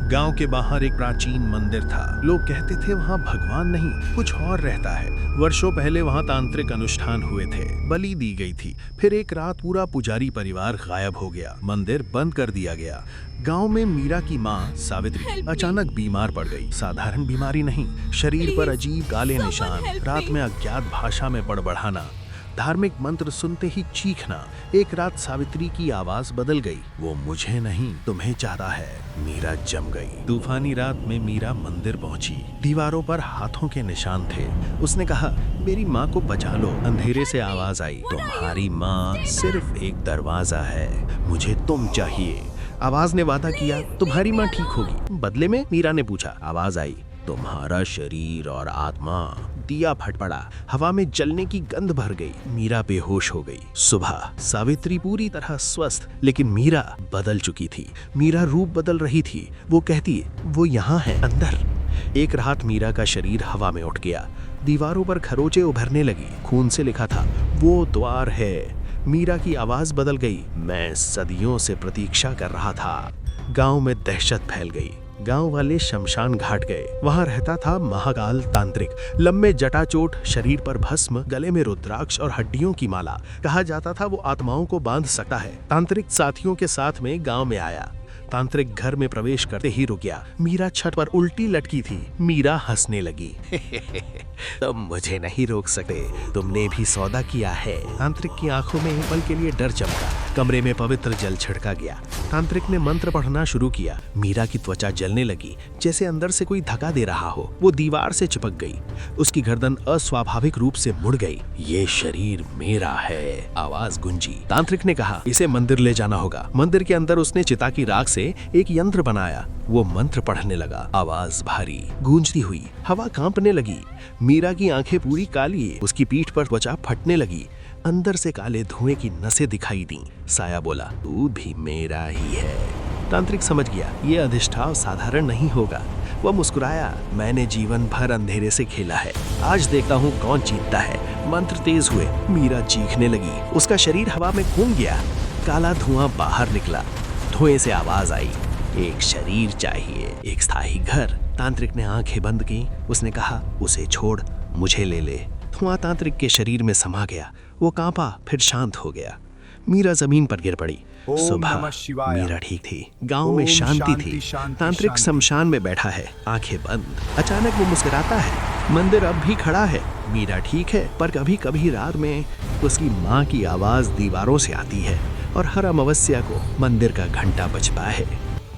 गांव के बाहर एक प्राचीन मंदिर था। लोग कहते थे वहाँ भगवान नहीं, कुछ और रहता है। वर्षों पहले वहाँ तांत्रिक अनुष्ठान हुए थे, बलि दी गई थी। फिर एक रात पूरा पुजारी परिवार गायब हो गया, मंदिर बंद कर दिया गया। गांव में मीरा की माँ सावित्री अचानक बीमार पड़ गई। साधारण बीमारी नहीं, शरीर पर अजीब काले निशान, रात में अज्ञात भाषा में बड़बड़ाना, धार्मिक मंत्र सुनते ही चीखना। एक रात सावित्री की आवाज बदल गई, वो मुझे नहीं तुम्हें चाहता है। मीरा जम गई। तूफानी रात में मीरा मंदिर पहुंची। दीवारों पर हाथों के निशान थे। उसने कहा, मेरी माँ को बचा लो। अंधेरे से आवाज आई, तुम्हारी माँ सिर्फ एक दरवाजा है, मुझे तुम चाहिए। आवाज ने वादा किया, तुम्हारी माँ ठीक होगी। बदले में मीरा ने पूछा। आवाज आई, तुम्हारा शरीर और आत्मा। दिया फट पड़ा, हवा में जलने की गंध भर गई। मीरा बेहोश हो गई। सुबह सावित्री पूरी तरह स्वस्थ, लेकिन मीरा बदल चुकी थी। मीरा रूप बदल रही थी। वो कहती, वो यहाँ है अंदर। एक रात मीरा का शरीर हवा में उठ गया। दीवारों पर खरोंचे उभरने लगी। खून से लिखा था, वो द्वार है। मीरा की आवाज बदल गई, मैं सदियों से प्रतीक्षा कर रहा था। गांव में दहशत फैल गई। गांव वाले शमशान घाट गए। वहां रहता था महाकाल तांत्रिक, लंबे जटाचोट, शरीर पर भस्म, गले में रुद्राक्ष और हड्डियों की माला। कहा जाता था वो आत्माओं को बांध सकता है। तांत्रिक साथियों के साथ में गांव में आया। तांत्रिक घर में प्रवेश करते ही रुक गया। मीरा छत पर उल्टी लटकी थी। मीरा हंसने लगी। तुम मुझे नहीं रोक सकते, तुमने भी सौदा किया है। तांत्रिक की आंखों में पल के लिए डर चमका। कमरे में पवित्र जल छिड़का गया। तांत्रिक ने मंत्र पढ़ना शुरू किया। मीरा की त्वचा जलने लगी, जैसे अंदर से कोई धक्का दे रहा हो। वो दीवार से चिपक गई। उसकी गर्दन अस्वाभाविक रूप से मुड़ गई। ये शरीर मेरा है, आवाज गूंजी। तांत्रिक ने कहा, इसे मंदिर ले जाना होगा। मंदिर के अंदर उसने चिता की राख से एक यंत्र बनाया। वो मंत्र पढ़ने लगा। आवाज भारी, गूंजती हुई, हवा कांपने लगी। मीरा की आंखें पूरी काली, उसकी पीठ पर त्वचा फटने लगी। अंदर से काले धुएं की नसें दिखाई दी। साया बोला, तू भी मेरा ही है। तांत्रिक समझ गया, ये अधिष्ठाव साधारण नहीं होगा। वह मुस्कुराया, मैंने जीवन भर अंधेरे से खेला है, आज देखता हूँ कौन जीतता है। मंत्र तेज हुए। मीरा चीखने लगी। उसका शरीर हवा में घूम गया। काला धुआं बाहर निकला। धुएं से आवाज आई, एक शरीर चाहिए, एक स्थायी घर। तांत्रिक ने आंखें बंद की। उसने कहा, उसे छोड़, मुझे ले ले। धुआं तांत्रिक के शरीर में समा गया। वो कांपा, फिर शांत हो गया। मीरा जमीन पर गिर पड़ी। सुबह मीरा ठीक थी। गांव में शांति थी। तांत्रिक शमशान में बैठा है, आंखें बंद। अचानक वो मुस्कुराता है। मंदिर अब भी खड़ा है। मीरा ठीक है, पर कभी कभी रात में उसकी माँ की आवाज दीवारों से आती है और हर अमावस्या को मंदिर का घंटा बजता है।